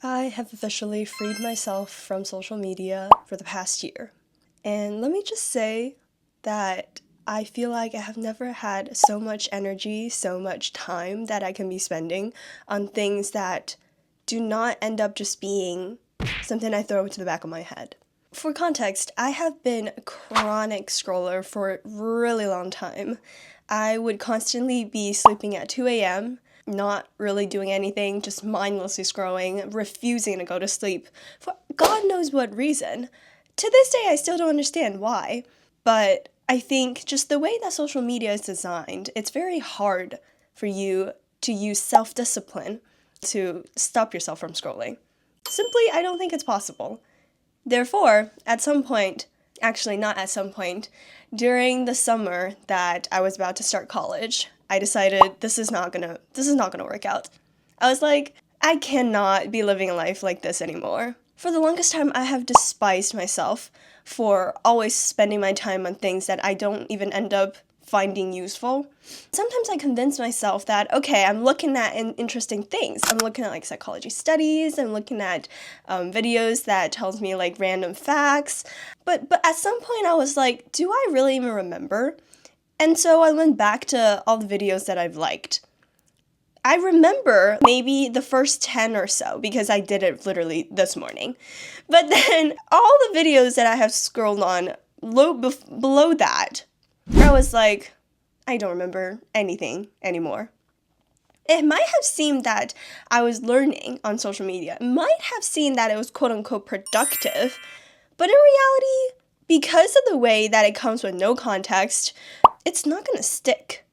I have officially freed myself from social media for the past year. And let me just say that I feel like I have never had so much energy, so much time that I can be spending on things that do not end up just being something I throw to the back of my head. For context, I have been a chronic scroller for a really long time. I would constantly be sleeping at 2 a.m., not really doing anything, just mindlessly scrolling, refusing to go to sleep for God knows what reason. To this day, I still don't understand why, but I think just the way that social media is designed, it's very hard for you to use self-discipline to stop yourself from scrolling. Simply, I don't think it's possible. Therefore, at some point, actually not at some point, during the summer that I was about to start college, I decided this is not gonna work out. I was like, I cannot be living a life like this anymore. For the longest time, I have despised myself for always spending my time on things that I don't even end up finding useful. Sometimes I convince myself that, okay, I'm looking at interesting things. I'm looking at psychology studies, I'm looking at videos that tells me random facts. But at some point I was like, do I really even remember? And so I went back to all the videos that I've liked. I remember maybe the first 10 or so because I did it literally this morning. But then all the videos that I have scrolled on below that, I was like, I don't remember anything anymore. It might have seemed that I was learning on social media. It might have seemed that it was quote-unquote productive. But in reality, because of the way that it comes with no context, it's not going to stick.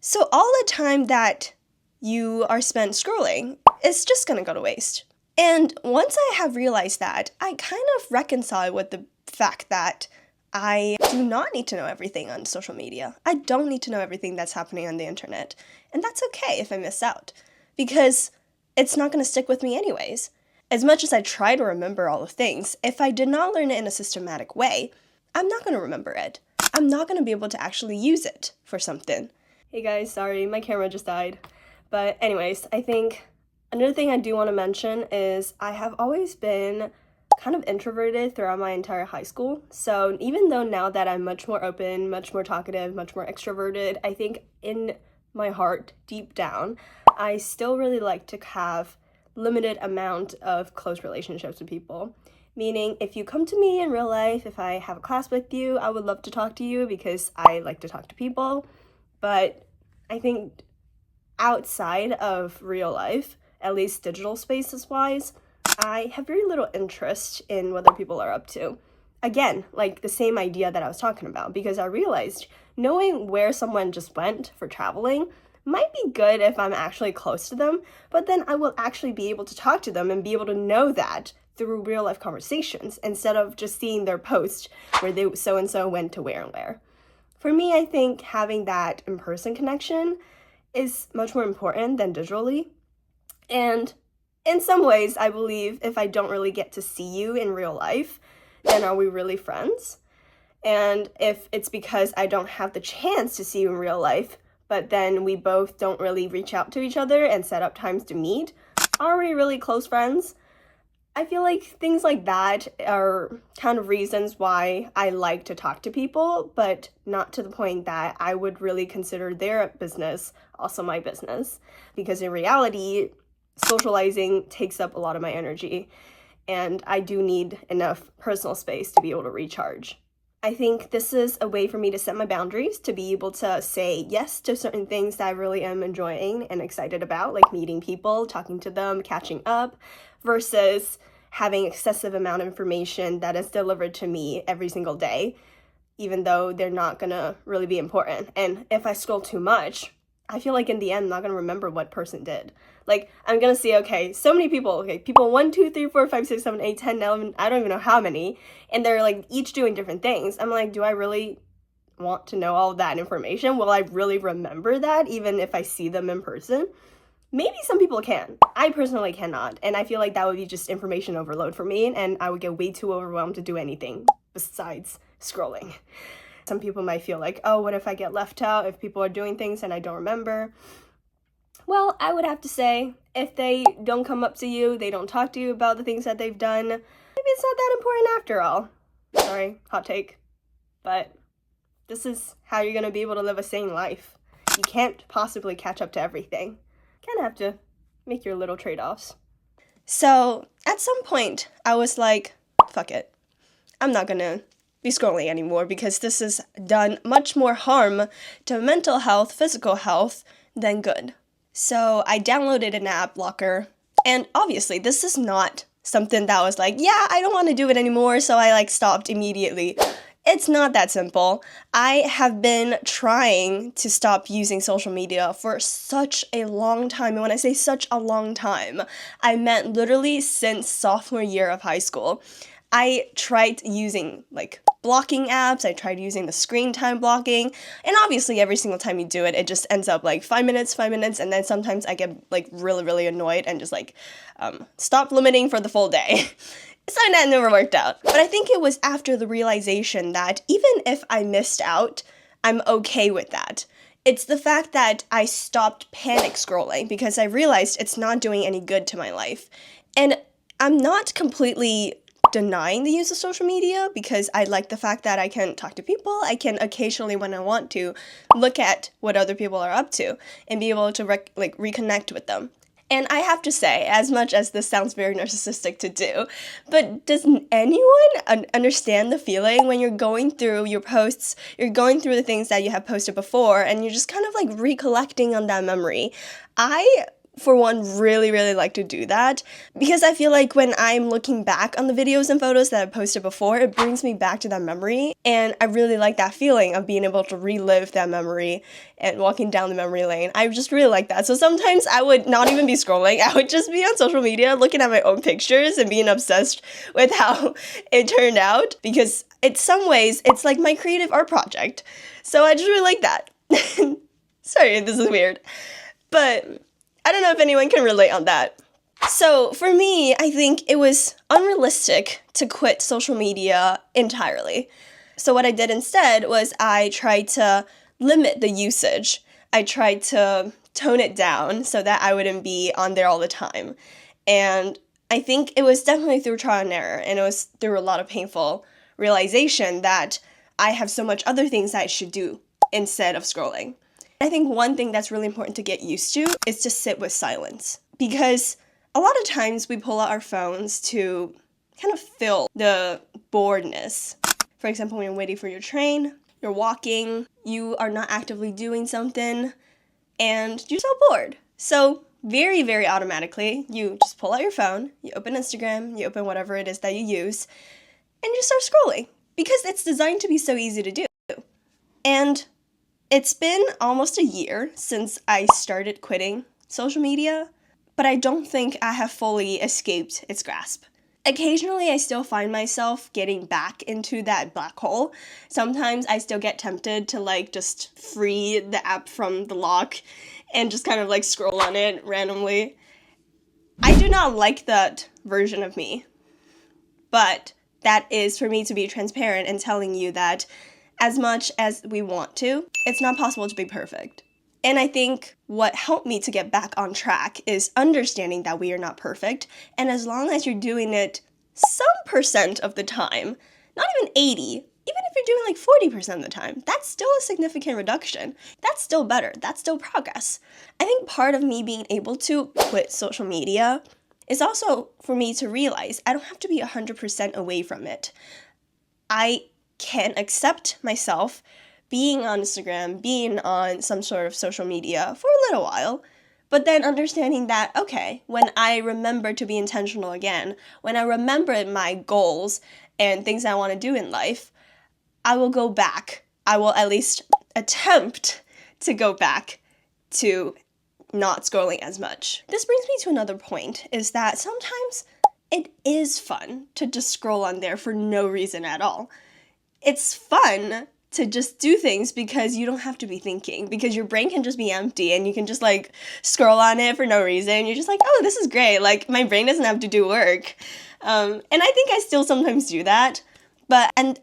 So all the time that you are spent scrolling, it's just going to go to waste. And once I have realized that, I kind of reconcile with the fact that I do not need to know everything on social media. I don't need to know everything that's happening on the internet. And that's okay if I miss out, because it's not going to stick with me anyways. As much as I try to remember all the things, if I did not learn it in a systematic way, I'm not going to remember it. I'm not going to be able to actually use it for something. Hey guys, sorry, my camera just died. But anyways, I think another thing I do want to mention is I have always been kind of introverted throughout my entire high school. So even though now that I'm much more open, much more talkative, much more extroverted, I think in my heart, deep down, I still really like to have limited amount of close relationships with people. Meaning, if you come to me in real life, if I have a class with you, I would love to talk to you because I like to talk to people. But I think outside of real life, at least digital spaces wise, I have very little interest in what other people are up to. Again, the same idea that I was talking about, because I realized knowing where someone just went for traveling might be good if I'm actually close to them, but then I will actually be able to talk to them and be able to know that through real life conversations instead of just seeing their post where they so-and-so went to where and where. For me, I think having that in-person connection is much more important than digitally. And in some ways, I believe if I don't really get to see you in real life, then are we really friends? And if it's because I don't have the chance to see you in real life, but then we both don't really reach out to each other and set up times to meet, are we really close friends? I feel like things like that are kind of reasons why I like to talk to people, but not to the point that I would really consider their business also my business. Because in reality, socializing takes up a lot of my energy, and I do need enough personal space to be able to recharge. I think this is a way for me to set my boundaries, to be able to say yes to certain things that I really am enjoying and excited about, like meeting people, talking to them, catching up, versus having excessive amount of information that is delivered to me every single day, even though they're not gonna really be important. And if I scroll too much, I feel like in the end, I'm not gonna remember what person did. I'm gonna see, okay, so many people, people 1, 2, 3, 4, 5, 6, 7, 8, 10, 11, I don't even know how many, and they're each doing different things. I'm like, do I really want to know all of that information? Will I really remember that even if I see them in person? Maybe some people can. I personally cannot, and I feel like that would be just information overload for me, and I would get way too overwhelmed to do anything besides scrolling. Some people might feel like, oh, what if I get left out if people are doing things and I don't remember? Well, I would have to say, if they don't come up to you, they don't talk to you about the things that they've done, maybe it's not that important after all. Sorry, hot take. But this is how you're gonna be able to live a sane life. You can't possibly catch up to everything. Kind of have to make your little trade-offs. So, at some point, I was like, fuck it. I'm not gonna be scrolling anymore because this has done much more harm to mental health, physical health, than good. So I downloaded an app blocker, and obviously this is not something that was like, yeah, I don't want to do it anymore, so I stopped immediately. It's not that simple. I have been trying to stop using social media for such a long time, and when I say such a long time, I meant literally since sophomore year of high school. I tried using blocking apps, I tried using the screen time blocking, and obviously every single time you do it, it just ends up 5 minutes, and then sometimes I get really, really annoyed and just stop limiting for the full day. So that never worked out. But I think it was after the realization that even if I missed out, I'm okay with that. It's the fact that I stopped panic scrolling because I realized it's not doing any good to my life. And I'm not completely denying the use of social media because I like the fact that I can talk to people. I can occasionally, when I want to, look at what other people are up to and be able to reconnect with them. And I have to say, as much as this sounds very narcissistic to do, but does anyone understand the feeling when you're going through your posts, you're going through the things that you have posted before, and you're just kind of recollecting on that memory? I, for one, really, really like to do that because I feel like when I'm looking back on the videos and photos that I posted before, it brings me back to that memory, and I really like that feeling of being able to relive that memory and walking down the memory lane. I just really like that. So sometimes I would not even be scrolling. I would just be on social media looking at my own pictures and being obsessed with how it turned out because in some ways it's like my creative art project. So I just really like that. Sorry, this is weird. But I don't know if anyone can relate on that. So for me, I think it was unrealistic to quit social media entirely. So what I did instead was I tried to limit the usage. I tried to tone it down so that I wouldn't be on there all the time. And I think it was definitely through trial and error, and it was through a lot of painful realization that I have so much other things that I should do instead of scrolling. I think one thing that's really important to get used to is to sit with silence, because a lot of times we pull out our phones to kind of fill the boredness. For example, when you're waiting for your train, you're walking, you are not actively doing something, and you're so bored. So very, very automatically, you just pull out your phone, you open Instagram, you open whatever it is that you use, and you start scrolling, because it's designed to be so easy to do. And it's been almost a year since I started quitting social media, but I don't think I have fully escaped its grasp. Occasionally, I still find myself getting back into that black hole. Sometimes I still get tempted to just free the app from the lock and just kind of scroll on it randomly. I do not like that version of me, but that is for me to be transparent and telling you that as much as we want to, it's not possible to be perfect. And I think what helped me to get back on track is understanding that we are not perfect, and as long as you're doing it some percent of the time, not even 80, even if you're doing 40% of the time, that's still a significant reduction. That's still better. That's still progress. I think part of me being able to quit social media is also for me to realize I don't have to be 100% away from it. I can accept myself being on Instagram, being on some sort of social media for a little while, but then understanding that, okay, when I remember to be intentional again, when I remember my goals and things I want to do in life, I will go back. I will at least attempt to go back to not scrolling as much. This brings me to another point, is that sometimes it is fun to just scroll on there for no reason at all. It's fun to just do things because you don't have to be thinking, because your brain can just be empty and you can just scroll on it for no reason. You're just oh, this is great. My brain doesn't have to do work. And I think I still sometimes do that. And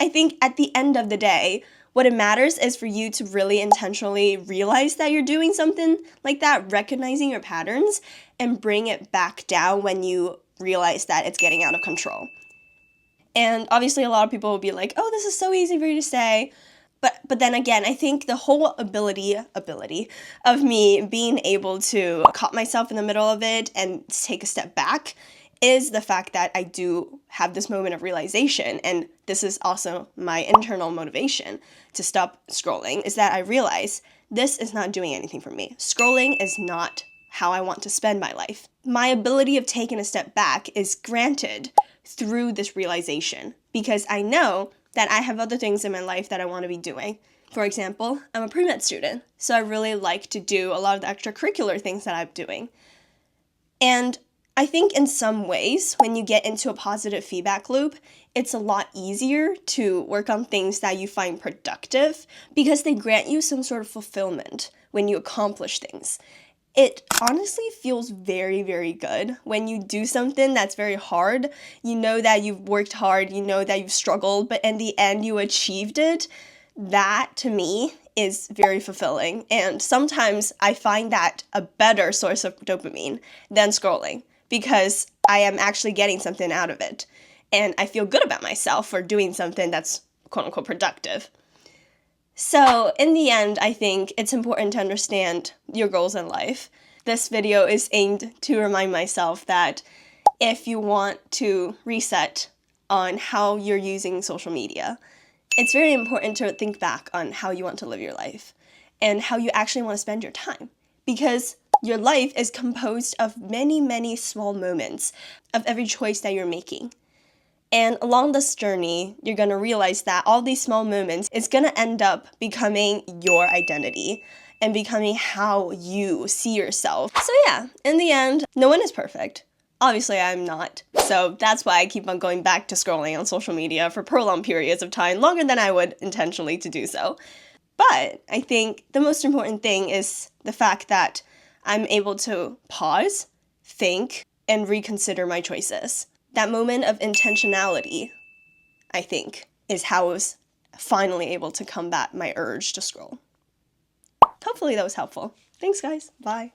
I think at the end of the day, What it matters is for you to really intentionally realize that you're doing something like that, recognizing your patterns, and bring it back down when you realize that it's getting out of control. And obviously a lot of people will be like, oh, this is so easy for you to say. But then again, I think the whole ability of me being able to caught myself in the middle of it and take a step back is the fact that I do have this moment of realization, and this is also my internal motivation to stop scrolling, is that I realize this is not doing anything for me. Scrolling is not how I want to spend my life. My ability of taking a step back is granted through this realization because I know that I have other things in my life that I want to be doing. For example, I'm a pre-med student, so I really like to do a lot of the extracurricular things that I'm doing. And I think in some ways, when you get into a positive feedback loop, it's a lot easier to work on things that you find productive because they grant you some sort of fulfillment when you accomplish things. It honestly feels very, very good when you do something that's very hard. You know that you've worked hard, you know that you've struggled, but in the end you achieved it. That, to me, is very fulfilling. And sometimes I find that a better source of dopamine than scrolling because I am actually getting something out of it. And I feel good about myself for doing something that's quote-unquote productive. So in the end, I think it's important to understand your goals in life. This video is aimed to remind myself that if you want to reset on how you're using social media, it's very important to think back on how you want to live your life and how you actually want to spend your time. Because your life is composed of many, many small moments of every choice that you're making. And along this journey, you're going to realize that all these small moments is going to end up becoming your identity and becoming how you see yourself. So yeah, in the end, no one is perfect. Obviously, I'm not. So that's why I keep on going back to scrolling on social media for prolonged periods of time, longer than I would intentionally to do so. But I think the most important thing is the fact that I'm able to pause, think, and reconsider my choices. That moment of intentionality, I think, is how I was finally able to combat my urge to scroll. Hopefully that was helpful. Thanks, guys. Bye.